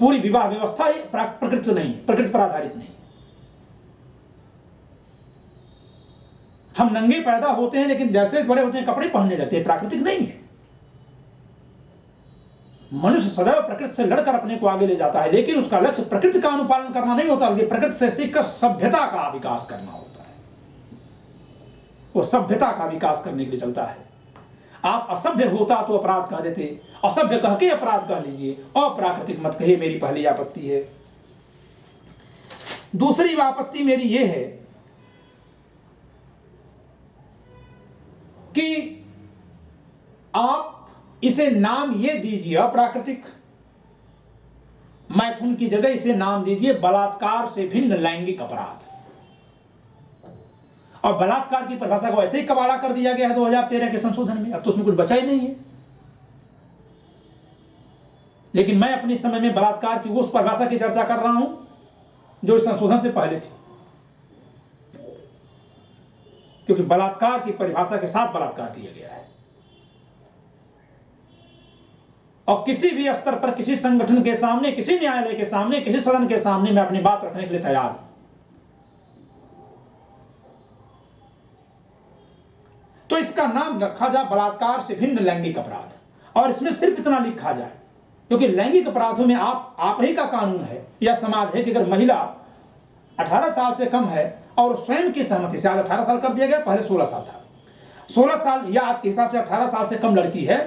पूरी विवाह व्यवस्था प्रकृति नहीं, प्रकृति पर आधारित नहीं। हम नंगे पैदा होते हैं लेकिन जैसे बड़े होते हैं कपड़े पहनने लगते हैं, प्राकृतिक नहीं है। मनुष्य सदैव प्रकृति से लड़कर अपने को आगे ले जाता है, लेकिन उसका लक्ष्य प्रकृति का अनुपालन करना नहीं होता, बल्कि प्रकृति से सीखकर सभ्यता का विकास करना होता है। वो सभ्यता का विकास करने के लिए चलता है। आप असभ्य होता तो अपराध कह देते, असभ्य कह के अपराध कह लीजिए, अप्राकृतिक मत कहिए। मेरी पहली आपत्ति है। दूसरी आपत्ति मेरी यह है कि आप इसे नाम ये दीजिए अप्राकृतिक, मैथुन की जगह इसे नाम दीजिए बलात्कार से भिन्न लैंगिक अपराध। और बलात्कार की परिभाषा को ऐसे ही कबाड़ा कर दिया गया है 2013 के संशोधन में, अब तो उसमें कुछ बचा ही नहीं है। लेकिन मैं अपने समय में बलात्कार की उस परिभाषा की चर्चा कर रहा हूं जो इस संशोधन से पहले थी, क्योंकि बलात्कार की परिभाषा के साथ बलात्कार किया गया है। और किसी भी स्तर पर, किसी संगठन के सामने, किसी न्यायालय के सामने, किसी सदन के सामने मैं अपनी बात रखने के लिए तैयार हूं। तो इसका नाम रखा जाए बलात्कार से भिन्न लैंगिक अपराध, और इसमें सिर्फ इतना लिखा जाए, क्योंकि लैंगिक अपराधों में आप ही का कानून है या समाज है कि अगर महिला 18 साल से कम है और स्वयं की सहमति से, आज 18 साल कर दिया गया, पहले 16 साल था, 16 साल या आज के हिसाब से 18 साल से कम लड़की है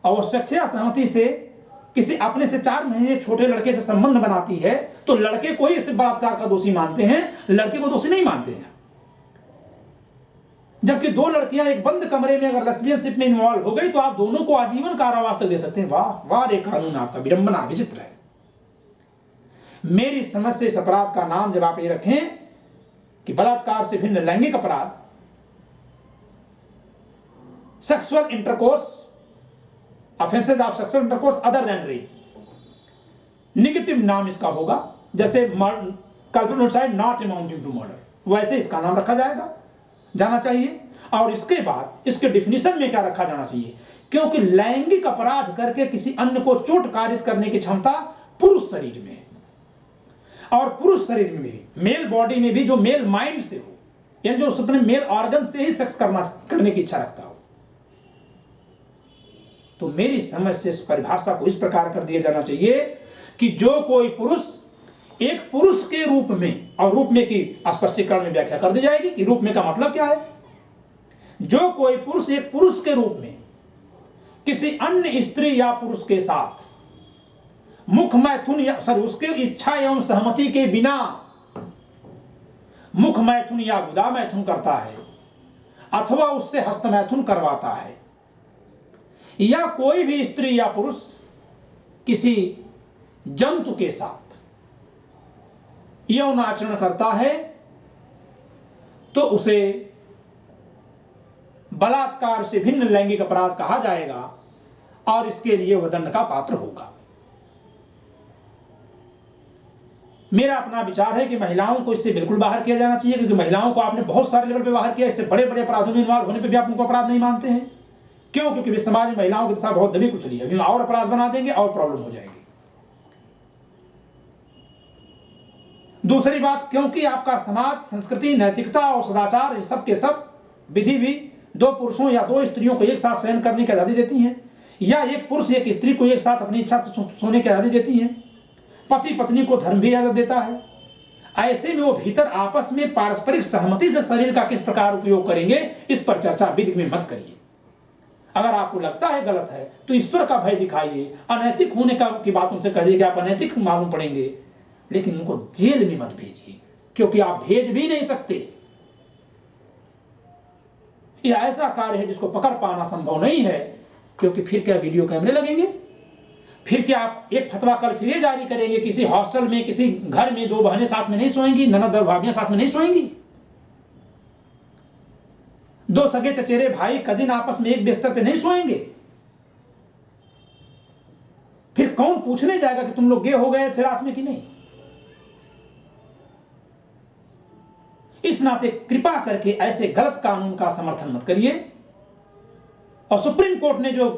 और वो स्वेच्छा सहमति से किसी अपने से 4 महीने छोटे लड़के से संबंध बनाती है, तो लड़के को ही इस बलात्कार का दोषी मानते हैं, लड़के को दोषी नहीं मानते हैं। जबकि 2 लड़कियां एक बंद कमरे में अगर लेस्बियनशिप में इन्वॉल्व हो गई तो आप दोनों को आजीवन कारावास तक दे सकते हैं। वाह वाह, एक कानून आपका विडंबना, विचित्र है। मेरी समझ से इस अपराध का नाम जब आप ये रखें कि बलात्कार से भिन्न लैंगिक अपराध, sexual intercourse, offences of sexual intercourse other than rape, negative नाम इसका होगा, जैसे कल्पनासाइड नॉट अमाउंटिंग टू मर्डर, वैसे इसका नाम रखा जाना चाहिए। और इसके बाद इसके डिफिनीशन में क्या रखा जाना चाहिए, क्योंकि लैंगिक अपराध करके किसी अन्य को चोट कारित करने की क्षमता पुरुष शरीर में, और पुरुष शरीर में भी, मेल बॉडी में भी, जो मेल माइंड से हो, यानी जो अपने मेल ऑर्गन से ही सेक्स करने की इच्छा रखता हो। तो मेरी समझ से इस परिभाषा को इस प्रकार कर दिया जाना चाहिए कि जो कोई पुरुष एक पुरुष के रूप में, और रूप में की स्पष्टीकरण में व्याख्या कर दी जाएगी कि रूप में का मतलब क्या है, जो कोई पुरुष एक पुरुष के रूप में किसी अन्य स्त्री या पुरुष के साथ मुख मैथुन या उसके इच्छा एवं सहमति के बिना मुख मैथुन या गुदा मैथुन करता है, अथवा उससे हस्त मैथुन करवाता है, या कोई भी स्त्री या पुरुष किसी जंतु के साथ यौन आचरण करता है, तो उसे बलात्कार से भिन्न लैंगिक अपराध कहा जाएगा और इसके लिए वह दंड का पात्र होगा। मेरा अपना विचार है कि महिलाओं को इससे बिल्कुल बाहर किया जाना चाहिए, क्योंकि महिलाओं को आपने बहुत सारे लेवल पे बाहर किया, इससे बड़े बड़े अपराधों में इन्वॉल्व होने पे भी आप उनको अपराध नहीं मानते हैं। क्यों? क्योंकि इस समाज में महिलाओं की दशा बहुत दबी कुचली है, और अपराध बना देंगे और प्रॉब्लम हो जाएगी। दूसरी बात, क्योंकि आपका समाज, संस्कृति, नैतिकता और सदाचार, ये सब के सब विधि भी 2 पुरुषों या 2 स्त्रियों को एक साथ शयन करने की आज़ादी देती हैं, या एक पुरुष एक स्त्री को एक साथ अपनी इच्छा से सोने की आज़ादी देती हैं। पति पत्नी को धर्म भी इजाजत देता है। ऐसे में वो भीतर आपस में पारस्परिक सहमति से शरीर का किस प्रकार उपयोग करेंगे, इस पर चर्चा विधि में मत करिए। अगर आपको लगता है गलत है तो ईश्वर का भय दिखाइए, अनैतिक होने की बात उनसे कहिए कि आप अनैतिक मालूम पड़ेंगे, लेकिन उनको जेल में मत भेजिए, क्योंकि आप भेज भी नहीं सकते। यह ऐसा कार्य है जिसको पकड़ पाना संभव नहीं है, क्योंकि फिर क्या वीडियो कैमरे लगेंगे, फिर क्या आप एक फतवा कल फिर जारी करेंगे, किसी हॉस्टल में, किसी घर में 2 बहनें साथ में नहीं सोएंगी, ननद और भाभियां साथ में नहीं सोएंगी, 2 सगे चचेरे भाई कजिन आपस में एक बिस्तर पे नहीं सोएंगे। फिर कौन पूछने जाएगा कि तुम लोग गे हो गए थे रात में कि नहीं? इस नाते कृपा करके ऐसे गलत कानून का समर्थन मत करिए। और सुप्रीम कोर्ट ने जो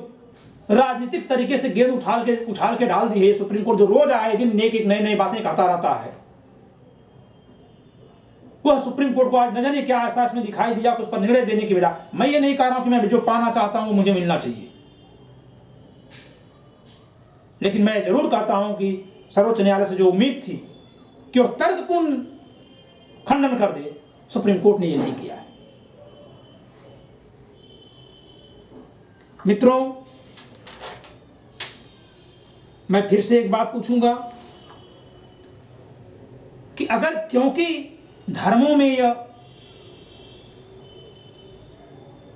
राजनीतिक तरीके से गेंद उछाल के डाल दी है, सुप्रीम कोर्ट जो रोज आए दिन एक नई नई बातें कहता रहता है, वह सुप्रीम कोर्ट को आज न जाने क्या ऐसा इसमें दिखाई दिया कि उस पर निर्णय देने की बजाय, मैं ये नहीं कह रहा हूं कि मैं जो पाना चाहता हूं वो मुझे मिलना चाहिए, लेकिन मैं जरूर कहता हूं कि सर्वोच्च न्यायालय से जो उम्मीद थी कि वो तर्कपूर्ण खंडन कर दे, सुप्रीम कोर्ट ने ये नहीं किया है। मित्रों, मैं फिर से एक बात पूछूंगा कि अगर, क्योंकि धर्मों में यह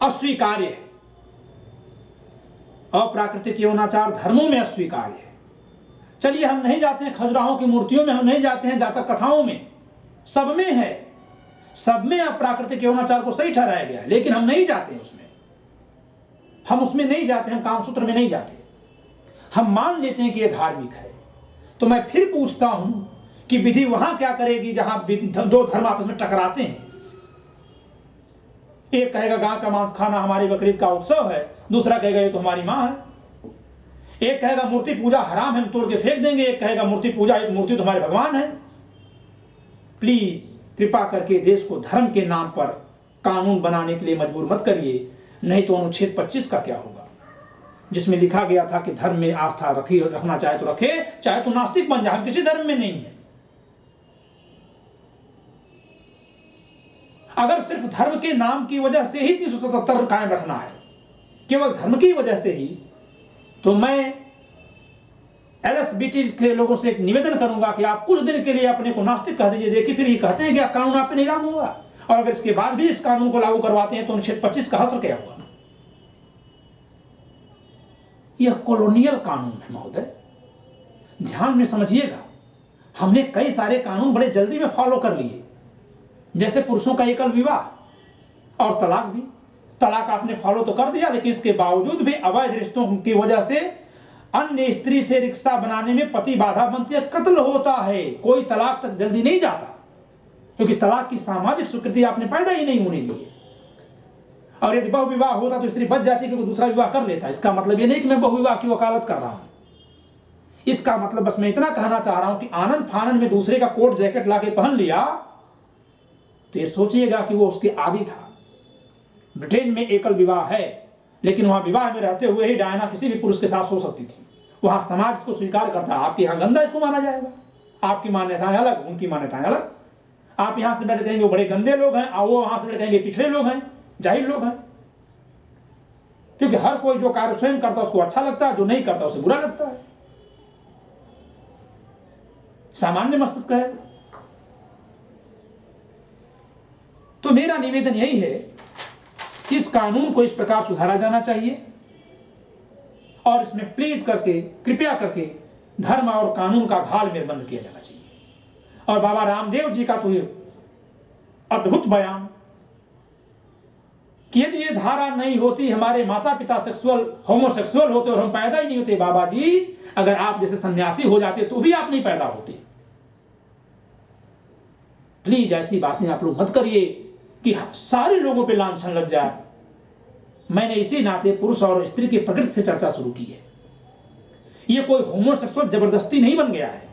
अस्वीकार्य है, अप्राकृतिक यौनाचार धर्मों में अस्वीकार्य है। चलिए, हम नहीं जाते हैं खजुराहों की मूर्तियों में, हम नहीं जाते हैं जातक कथाओं में, सब में है, सब में अप्राकृतिक यौनाचार को सही ठहराया गया है, लेकिन हम नहीं जाते हैं उसमें, हम उसमें नहीं जाते, हम कामसूत्र में नहीं जाते, हम मान लेते हैं कि यह धार्मिक है। तो मैं फिर पूछता हूं कि विधि वहां क्या करेगी जहां 2 धर्म आपस में टकराते हैं? एक कहेगा गां का मांस खाना हमारी बकरीद का उत्सव है, दूसरा कहेगा ये तो हमारी मां है। एक कहेगा मूर्ति पूजा हराम है, हम तोड़ के फेंक देंगे, एक कहेगा मूर्ति पूजा, मूर्ति तो हमारे भगवान है। प्लीज कृपा करके देश को धर्म के नाम पर कानून बनाने के लिए मजबूर मत करिए, नहीं तो अनुच्छेद 25 का क्या होगा, जिसमें लिखा गया था कि धर्म में आस्था रखना चाहे तो रखे, चाहे तो नास्तिक बन जाए, हम किसी धर्म में नहीं है। अगर सिर्फ धर्म के नाम की वजह से ही 377 कायम रखना है, केवल धर्म की वजह से ही, तो मैं एलएसबीटी के लोगों से एक निवेदन करूंगा कि आप कुछ दिन के लिए अपने को नास्तिक कह दीजिए। देखिए, फिर ये कहते हैं कि कानून आप पे नहीं लागू होगा, और अगर इसके बाद भी इस कानून को लागू करवाते हैं तो अनुच्छेद 25 का असर क्या हुआ? यह कॉलोनियल कानून है महोदय, ध्यान में समझिएगा। हमने कई सारे कानून बड़े जल्दी में फॉलो कर लिए, जैसे पुरुषों का एकल विवाह और तलाक भी। तलाक आपने फॉलो तो कर दिया, लेकिन इसके बावजूद भी अवैध रिश्तों की वजह से अन्य स्त्री से रिश्ता बनाने में पति बाधा बनती है, कत्ल होता है, कोई तलाक तक जल्दी नहीं जाता, क्योंकि तलाक की सामाजिक स्वीकृति आपने पैदा ही नहीं होने दी। और यदि बहुविवाह होता तो स्त्री बच जाती, क्योंकि दूसरा विवाह कर लेता। इसका मतलब ये नहीं कि मैं बहुविवाह की वकालत कर रहा हूं, इसका मतलब बस मैं इतना कहना चाह रहा हूं कि आनंद फानंद में दूसरे का कोट जैकेट लाके पहन लिया तो ये सोचिएगा कि वो उसके आदी था। ब्रिटेन में एकल विवाह है, लेकिन वहां विवाह में रहते हुए ही डायना किसी भी पुरुष के साथ सो सकती थी। वहां समाज इसको स्वीकार करता है। आपके यहां गंदा इसको माना जाएगा, आपकी मान्यताएं अलग, उनकी मान्यताएं अलग। आप यहां से बैठ कहेंगे वो बड़े गंदे लोग हैं, और वो वहां से बैठ कहेंगे पिछड़े लोग हैं, जाहिल लोग हैं, क्योंकि हर कोई जो कार्य स्वयं करता है उसको अच्छा लगता है, जो नहीं करता उसे बुरा लगता है। सामान्य मस्तिष्क है। तो मेरा निवेदन यही है कि इस कानून को इस प्रकार सुधारा जाना चाहिए, और इसमें प्लीज करके, कृपया करके धर्म और कानून का घालमेल बंद किया जाना चाहिए। और बाबा रामदेव जी का तो ये अद्भुत बयान कि यदि ये धारा नहीं होती, हमारे माता पिता होमोसेक्सुअल होते और हम पैदा ही नहीं होते, बाबा जी अगर आप जैसे सन्यासी हो जाते तो भी आप नहीं पैदा होते। प्लीज ऐसी बातें आप लोग मत करिए कि सारे लोगों पे लांछन लग जाए। मैंने इसी नाते पुरुष और स्त्री की प्रकृति से चर्चा शुरू की है। ये कोई होमोसेक्सुअल जबरदस्ती नहीं बन गया है।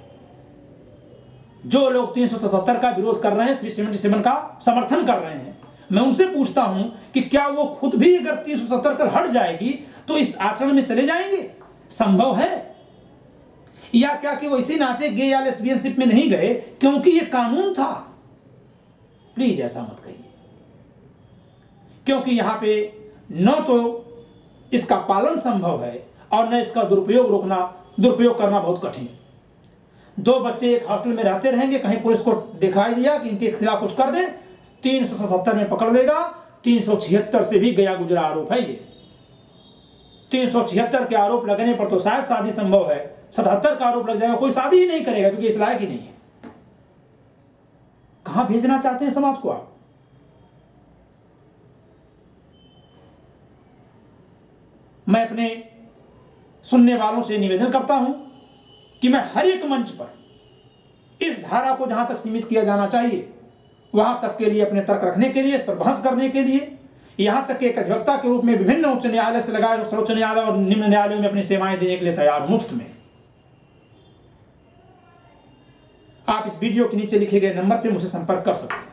जो लोग 377 का विरोध कर रहे हैं, 377 का समर्थन कर रहे हैं, मैं उनसे पूछता हूं कि क्या वो खुद भी अगर 377 कर हट जाएगी तो इस आचरण में चले जाएंगे? संभव है? या क्या कि वो इसी नाते गे या लेस्बियनशिप में नहीं गए क्योंकि ये कानून था? प्लीज ऐसा मत कहिए, क्योंकि यहां पे न तो इसका पालन संभव है और न इसका दुरुपयोग करना बहुत कठिन। 2 बच्चे एक हॉस्टल में रहते रहेंगे, कहीं पुलिस को दिखाई दिया कि इनके खिलाफ कुछ कर दे, 377 में पकड़ लेगा। 376 से भी गया गुजरा आरोप है ये। 376 के आरोप लगने पर तो शायद शादी संभव है, 77 का आरोप लग जाएगा, कोई शादी ही नहीं करेगा क्योंकि इस लायक ही नहीं है। कहां भेजना चाहते हैं समाज को आप? मैं अपने सुनने वालों से निवेदन करता हूं कि मैं हर एक मंच पर इस धारा को जहां तक सीमित किया जाना चाहिए वहां तक के लिए अपने तर्क रखने के लिए, इस पर बहस करने के लिए, यहां तक कि एक अधिवक्ता के रूप में विभिन्न उच्च न्यायालय से लगाए सर्वोच्च न्यायालय और निम्न न्यायालयों में अपनी सेवाएं देने के लिए तैयार हूं, मुफ्त में। आप इस वीडियो के नीचे लिखे गए नंबर पर मुझसे संपर्क कर सकते हैं।